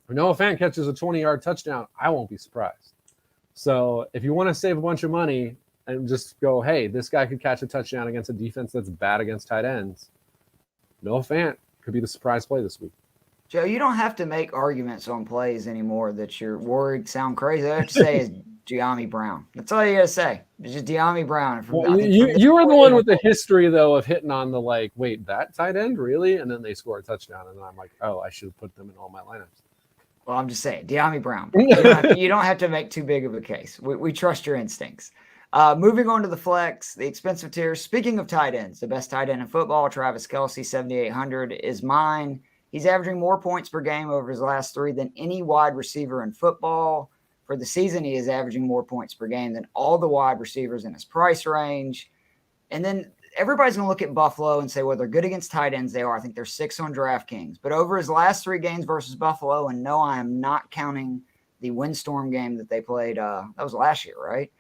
If Noah Fant catches a 20-yard touchdown, I won't be surprised. So if you want to save a bunch of money and just go, hey, this guy could catch a touchdown against a defense that's bad against tight ends, Noah Fant could be the surprise play this week. Joe, you don't have to make arguments on plays anymore that you're worried sound crazy. All I have to say is Dyami Brown. That's all you got to say. It's just Dyami Brown. You were the one with the history, though, of hitting on the, wait, that tight end, really? And then they score a touchdown, and then I'm like, oh, I should have put them in all my lineups. Well, I'm just saying, Dyami Brown. You don't have to make too big of a case. We trust your instincts. Moving on to the flex, the expensive tier. Speaking of tight ends, the best tight end in football, Travis Kelce, 7,800, is mine. He's averaging more points per game over his last 3 than any wide receiver in football. For the season, he is averaging more points per game than all the wide receivers in his price range. And then everybody's going to look at Buffalo and say, well, they're good against tight ends. They are. I think they're 6 on DraftKings. But over his last 3 games versus Buffalo, and no, I am not counting the windstorm game that they played. That was last year, right?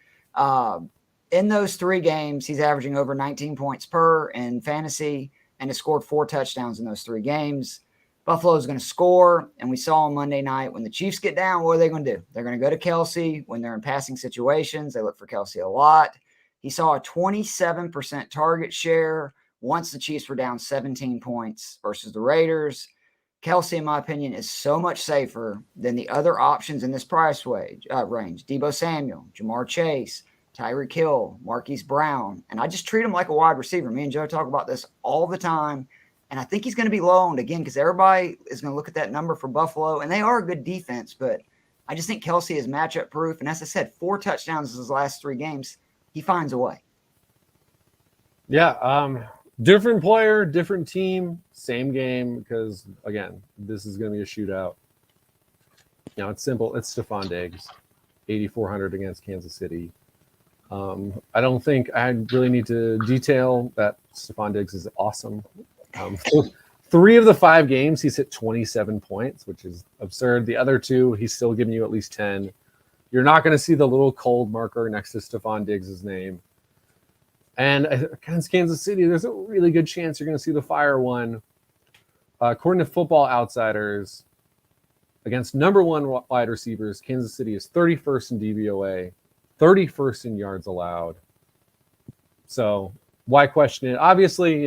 In those 3 games, he's averaging over 19 points per in fantasy and has scored 4 touchdowns in those 3 games. Buffalo is going to score, and we saw on Monday night when the Chiefs get down, what are they going to do? They're going to go to Kelce when they're in passing situations. They look for Kelce a lot. He saw a 27% target share once the Chiefs were down 17 points versus the Raiders. Kelce, in my opinion, is so much safer than the other options in this price range. Deebo Samuel, Jamar Chase, Tyreek Hill, Marquise Brown. And I just treat him like a wide receiver. Me and Joe talk about this all the time. And I think he's going to be low owned again because everybody is going to look at that number for Buffalo. And they are a good defense, but I just think Kelce is matchup proof. And as I said, 4 touchdowns in his last 3 games. He finds a way. Yeah. Different player, different team, same game because, again, this is going to be a shootout. It's simple. It's Stephon Diggs, 8,400 against Kansas City. I don't think I really need to detail that Stephon Diggs is awesome. 3 of the 5 games, he's hit 27 points, which is absurd. The other 2, he's still giving you at least 10. You're not going to see the little cold marker next to Stephon Diggs' name. And against Kansas City, there's a really good chance you're going to see the fire one. According to Football Outsiders, against number 1 wide receivers, Kansas City is 31st in DVOA, 31st in yards allowed. So why question it? Obviously,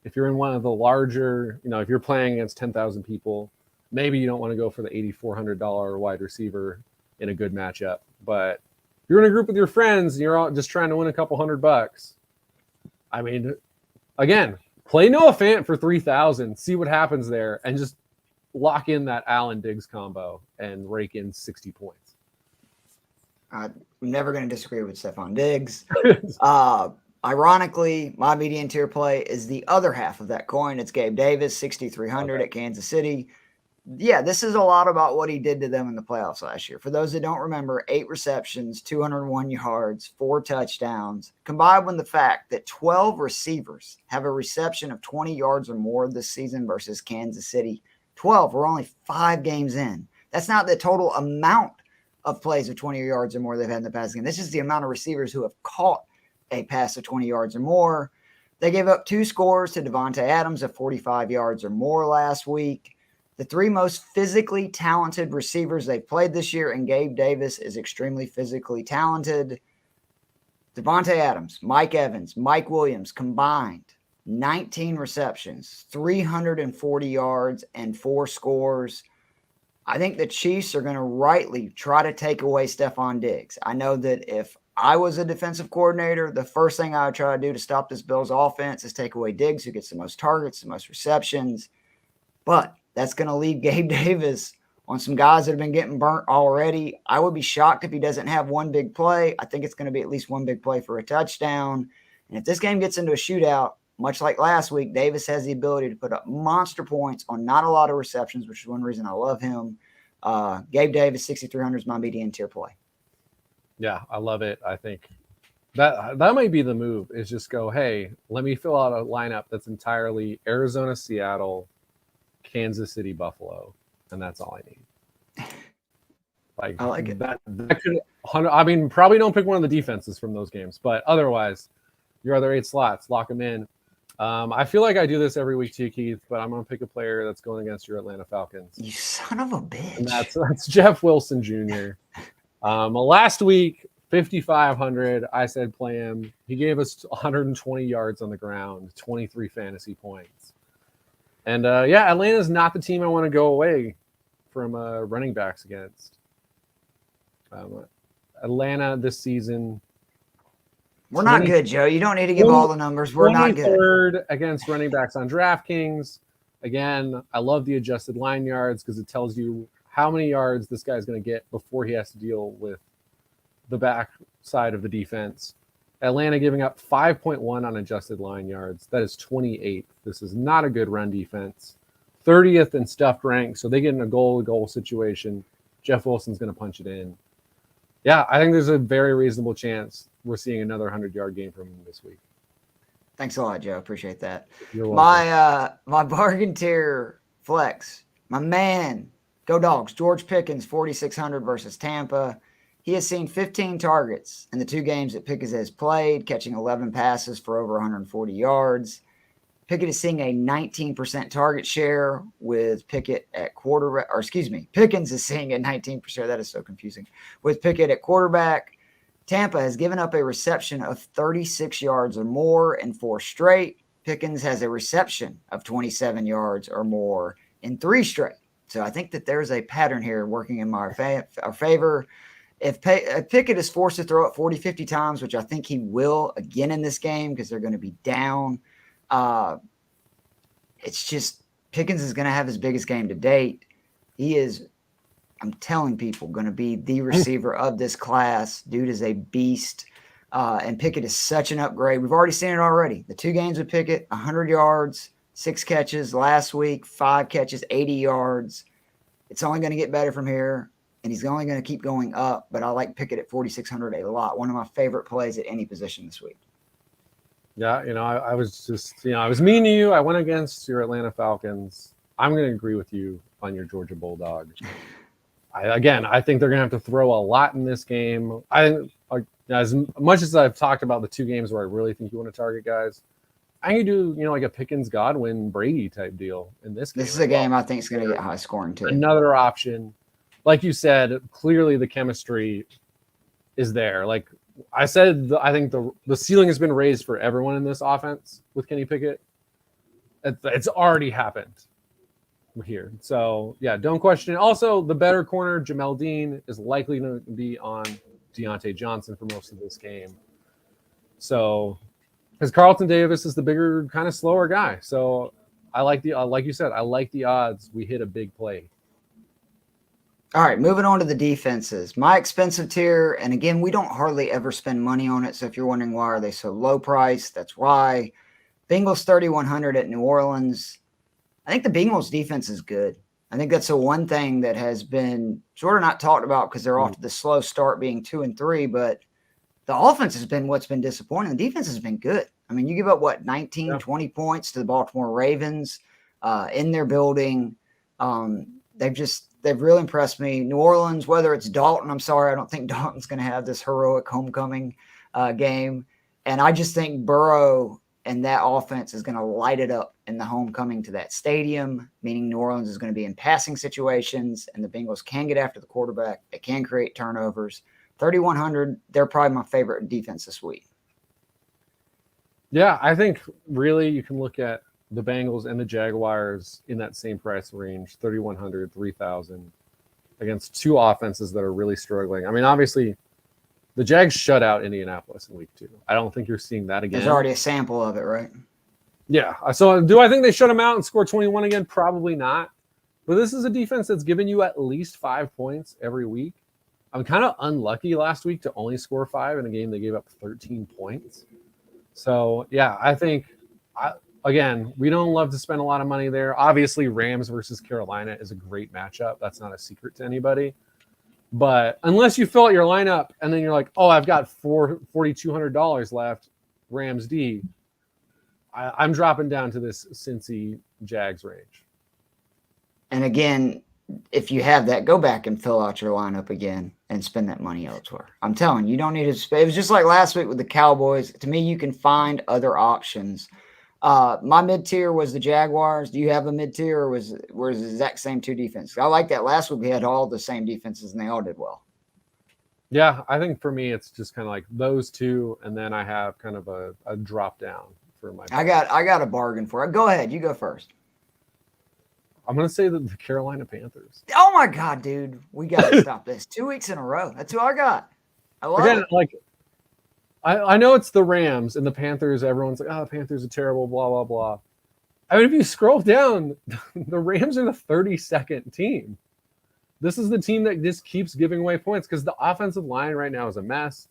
if you're in one of the larger, if you're playing against 10,000 people, maybe you don't want to go for the $8,400 wide receiver in a good matchup. But you're in a group with your friends and you're all just trying to win a couple $100. I mean, again, play Noah Fant for 3,000, see what happens there, and just lock in that Allen Diggs combo and rake in 60 points. I'm never going to disagree with Stephon Diggs. Ironically, my median tier play is the other half of that coin. It's Gabe Davis, 6,300 at Kansas City. Yeah, this is a lot about what he did to them in the playoffs last year. For those that don't remember, 8 receptions, 201 yards, 4 touchdowns, combined with the fact that 12 receivers have a reception of 20 yards or more this season versus Kansas City. 12. We're only 5 games in. That's not the total amount of plays of 20 yards or more they've had in the past game. This is the amount of receivers who have caught a pass of 20 yards or more. They gave up 2 scores to Devontae Adams of 45 yards or more last week. The 3 most physically talented receivers they've played this year, and Gabe Davis is extremely physically talented. Devontae Adams, Mike Evans, Mike Williams combined 19 receptions, 340 yards, and 4 scores. I think the Chiefs are going to rightly try to take away Stephon Diggs. I know that if I was a defensive coordinator, the first thing I would try to do to stop this Bills offense is take away Diggs, who gets the most targets, the most receptions. But that's going to leave Gabe Davis on some guys that have been getting burnt already. I would be shocked if he doesn't have one big play. I think it's going to be at least one big play for a touchdown. And if this game gets into a shootout, much like last week, Davis has the ability to put up monster points on not a lot of receptions, which is one reason I love him. Gabe Davis, 6,300 is my median tier play. Yeah, I love it. I think that might be the move, is just go, hey, let me fill out a lineup that's entirely Arizona, Seattle, Kansas City, Buffalo, and that's all I need. I like it. That could, I mean, probably don't pick one of the defenses from those games, but otherwise, your other 8 slots, lock them in. I feel like I do this every week to you, Keith, but I'm going to pick a player that's going against your Atlanta Falcons. You son of a bitch. And that's Jeff Wilson Jr. Last week, 5,500, I said play him. He gave us 120 yards on the ground, 23 fantasy points. And, Atlanta's not the team I want to go away from running backs against. Atlanta this season. We're not good, Joe. You don't need to give all the numbers. We're not good. 23rd against running backs on DraftKings. Again, I love the adjusted line yards because it tells you how many yards this guy's going to get before he has to deal with the back side of the defense. Atlanta giving up 5.1 on adjusted line yards. That is 28th. This is not a good run defense. 30th in stuffed rank, so they get in a goal-to-goal situation. Jeff Wilson's going to punch it in. Yeah, I think there's a very reasonable chance we're seeing another 100-yard game from him this week. Thanks a lot, Joe. Appreciate that. You're welcome. My bargain tier flex, my man, go Dogs. George Pickens, 4,600 versus Tampa. He has seen 15 targets in the 2 games that Pickens has played, catching 11 passes for over 140 yards. Pickett is seeing a 19% target share with Pickett at quarterback, or excuse me, Pickens is seeing a 19%. That is so confusing. With Pickett at quarterback, Tampa has given up a reception of 36 yards or more in 4 straight. Pickens has a reception of 27 yards or more in 3 straight. So I think that there's a pattern here working in our favor. If Pickett is forced to throw it 40, 50 times, which I think he will again in this game because they're going to be down, it's just Pickens is going to have his biggest game to date. He is, I'm telling people, going to be the receiver of this class. Dude is a beast. And Pickett is such an upgrade. We've already seen it already. The 2 games with Pickett, 100 yards, 6 catches last week, 5 catches, 80 yards. It's only going to get better from here, and he's only going to keep going up. But I like Pickett at 4,600 a lot. One of my favorite plays at any position this week. Yeah, I was just, I was mean to you. I went against your Atlanta Falcons. I'm going to agree with you on your Georgia Bulldogs. I think they're going to have to throw a lot in this game. As much as I've talked about the 2 games where I really think you want to target guys, I can do, like a Pickens, Godwin, Brady type deal in this game. This is a game I think is going to get high scoring too. Another option. Like you said, clearly the chemistry is there. Like I said, I think the ceiling has been raised for everyone in this offense with Kenny Pickett. It's already happened. here. So yeah, don't question it. Also, the better corner, Jamel Dean, is likely to be on Deontay Johnson for most of this game. So, because Carlton Davis is the bigger, kind of slower guy. So I like like you said, I like the odds. We hit a big play. All right, moving on to the defenses. My expensive tier, and again, we don't hardly ever spend money on it. So if you're wondering why are they so low priced, that's why. Bengals 3,100 at New Orleans. I think the Bengals defense is good. I think that's the one thing that has been sort of not talked about because they're off to the slow start being 2-3, but the offense has been what's been disappointing. The defense has been good. I mean, you give up 19, 20 points to the Baltimore Ravens in their building. They've really impressed me. New Orleans, whether it's Dalton, I'm sorry, I don't think Dalton's going to have this heroic homecoming game. And I just think Burrow and that offense is going to light it up in the homecoming to that stadium, meaning New Orleans is going to be in passing situations, and the Bengals can get after the quarterback. They can create turnovers. 3,100, they're probably my favorite defense this week. Yeah, I think really you can look at the Bengals and the Jaguars in that same price range, 3,100, 3,000, against two offenses that are really struggling. I mean, obviously, the Jags shut out Indianapolis in week 2. I don't think you're seeing that again. There's already a sample of it, right? Yeah. So do I think they shut them out and score 21 again? Probably not. But this is a defense that's given you at least 5 points every week. I'm kind of unlucky last week to only score 5 in a game they gave up 13 points. So, yeah, I think, again, we don't love to spend a lot of money there. Obviously, Rams versus Carolina is a great matchup. That's not a secret to anybody. But unless you fill out your lineup and then you're like, oh, I've got $4,200 left, Rams D, I'm dropping down to this Cincy Jags range. And again, if you have that, go back and fill out your lineup again and spend that money elsewhere. I'm telling you, you don't need to spend. It was just like last week with the Cowboys. To me, you can find other options. My mid-tier was the Jaguars. Do you have a mid-tier, or was the exact same two defenses? I like that. Last week we had all the same defenses, and they all did well. Yeah, I think for me it's just kind of like those two, and then I have kind of a drop down for my. I got a bargain for it. Go ahead, you go first. I'm gonna say the Carolina Panthers. Oh my God, dude, we got to stop this. 2 weeks in a row. That's who I got. I love it. Like, I know it's the Rams and the Panthers. Everyone's like, oh, the Panthers are terrible, blah, blah, blah. I mean, if you scroll down, the Rams are the 32nd team. This is the team that just keeps giving away points because the offensive line right now is a mess.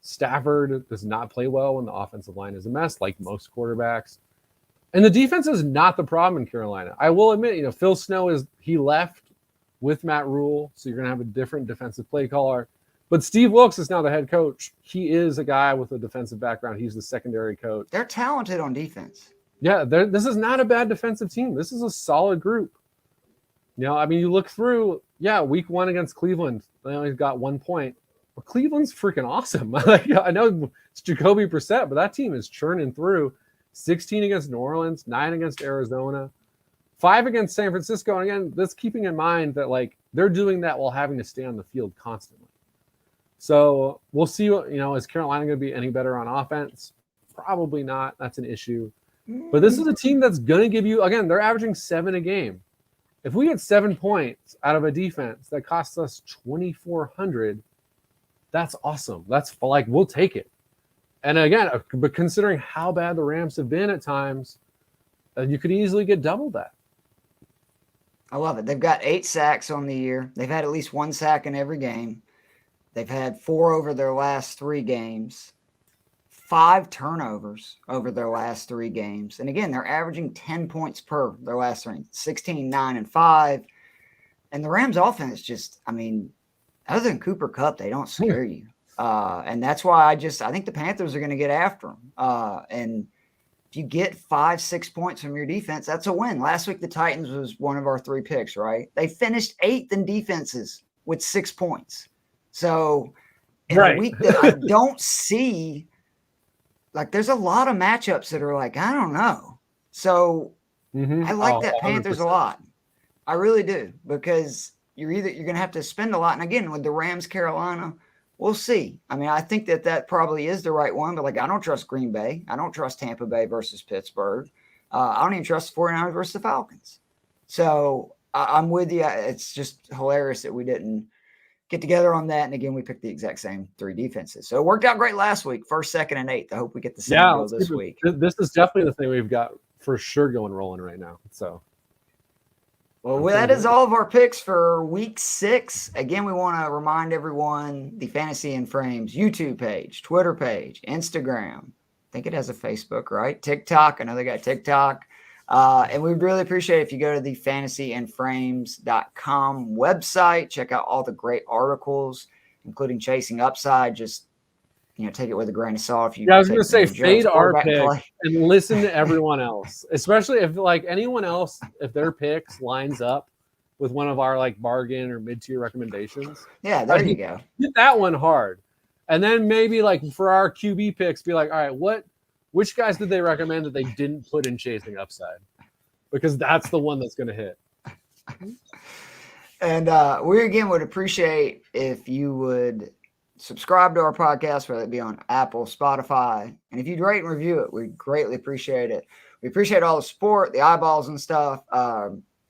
Stafford does not play well when the offensive line is a mess, like most quarterbacks. And the defense is not the problem in Carolina. I will admit, Phil Snow he left with Matt Rule, so you're going to have a different defensive play caller. But Steve Wilkes is now the head coach. He is a guy with a defensive background. He's the secondary coach. They're talented on defense. Yeah, this is not a bad defensive team. This is a solid group. You look through, week 1 against Cleveland, they only got 1 point. But Cleveland's freaking awesome. I know it's Jacoby Brissett, but that team is churning through. 16 against New Orleans, 9 against Arizona, 5 against San Francisco. And again, that's keeping in mind that they're doing that while having to stay on the field constantly. So we'll see. Is Carolina going to be any better on offense? Probably not. That's an issue. But this is a team that's going to give you, again, they're averaging 7 a game. If we get 7 points out of a defense that costs us $2,400, that's awesome. That's we'll take it. And again, but considering how bad the Rams have been at times, you could easily get double that. I love it. They've got 8 sacks on the year. They've had at least 1 sack in every game. They've had 4 over their last 3 games, 5 turnovers over their last 3 games. And again, they're averaging 10 points per their last 3, 16, 9, and 5. And the Rams offense just, other than Cooper Kupp, they don't scare you. And that's why I think the Panthers are going to get after them. And if you get 5-6 points from your defense, that's a win. Last week, the Titans was one of our 3 picks, right? They finished 8th in defenses with 6 points. So in a week that I don't see, there's a lot of matchups that are I don't know. So I like that 100%. Panthers a lot. I really do, because you're going to have to spend a lot. And again, with the Rams, Carolina, we'll see. I think that probably is the right one, but I don't trust Green Bay. I don't trust Tampa Bay versus Pittsburgh. I don't even trust the 49ers versus the Falcons. So I'm with you. It's just hilarious that we didn't get together on that. And again, we picked the exact same 3 defenses. So it worked out great last week, 1st, 2nd, and 8th. I hope we get the same deal this week. This is definitely the thing we've got for sure going rolling right now. So. Well, that is all of our picks for week 6. Again, we want to remind everyone the Fantasy and Frames YouTube page, Twitter page, Instagram. I think it has a Facebook, right? TikTok. I know they got TikTok. And we'd really appreciate it if you go to the fantasyandframes.com website. Check out all the great articles, including Chasing Upside. Just, take it with a grain of salt. I was going to say fade our pick and listen to everyone else, especially if anyone else, if their picks lines up with one of our bargain or mid-tier recommendations. Yeah, there you go. Hit that one hard. And then maybe for our QB picks, be like, all right, which guys did they recommend that they didn't put in Chasing Upside? Because that's the one that's going to hit. And we, again, would appreciate if you would subscribe to our podcast, whether it be on Apple, Spotify. And if you'd rate and review it, we greatly appreciate it. We appreciate all the support, the eyeballs and stuff.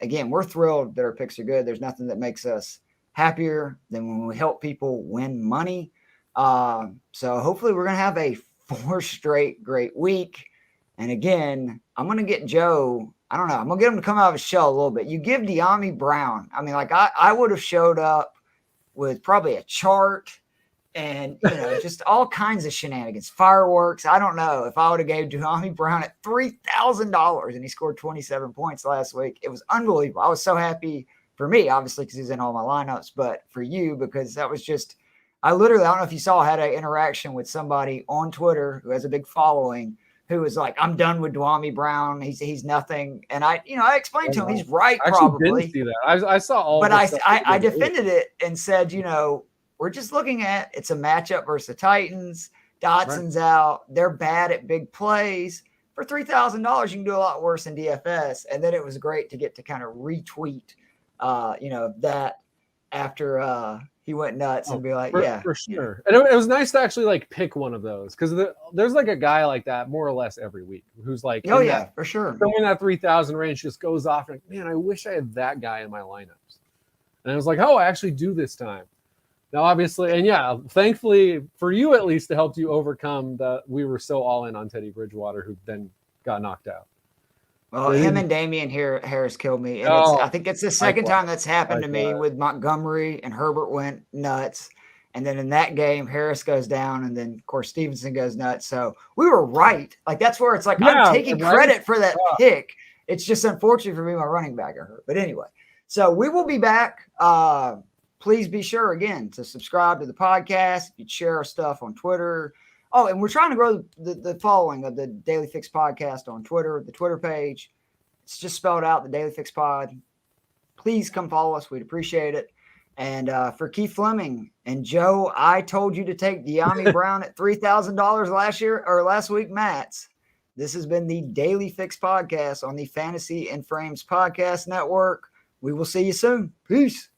Again, we're thrilled that our picks are good. There's nothing that makes us happier than when we help people win money. So hopefully we're going to have a 4 straight great week. And again, I'm going to get Joe. I don't know. I'm going to get him to come out of his shell a little bit. You give De'Ami Brown. I mean, I would have showed up with probably a chart and, just all kinds of shenanigans, fireworks. I don't know if I would have gave De'Ami Brown at $3,000 and he scored 27 points last week. It was unbelievable. I was so happy for me, obviously, because he's in all my lineups, but for you, because that was just, I don't know if you saw, I had an interaction with somebody on Twitter who has a big following who was like, I'm done with De'Ami Brown. He's nothing. And I explained to him, he's right. I probably didn't see that. I saw all, but I defended it and said, we're just looking at, it's a matchup versus the Titans. Dotson's out. They're bad at big plays. For $3,000, you can do a lot worse in DFS. And then it was great to get to kind of retweet, that after he went nuts and be like, for sure. And it was nice to actually pick one of those because there's a guy like that more or less every week who's for sure. In that 3,000 range just goes off and man, I wish I had that guy in my lineups. And I was like, oh, I actually do this time. Now, obviously, and thankfully for you at least, it helped you overcome that we were so all in on Teddy Bridgewater, who then got knocked out. Well, him and Damian Harris killed me. And I think it's the second time that's happened to me with Montgomery, and Herbert went nuts. And then in that game, Harris goes down, and then, of course, Stevenson goes nuts. So we were right. That's where it's I'm taking credit for that pick. It's just unfortunate for me, my running back got hurt. But anyway, so we will be back. Please be sure, again, to subscribe to the podcast. If you'd share our stuff on Twitter. Oh, and we're trying to grow the following of the Daily Fix podcast on Twitter, the Twitter page. It's just spelled out, the Daily Fix Pod. Please come follow us. We'd appreciate it. And for Keith Fleming and Joe, I told you to take De'Ami Brown at $3,000 last week, Matt's. This has been the Daily Fix podcast on the Fantasy and Frames Podcast Network. We will see you soon. Peace.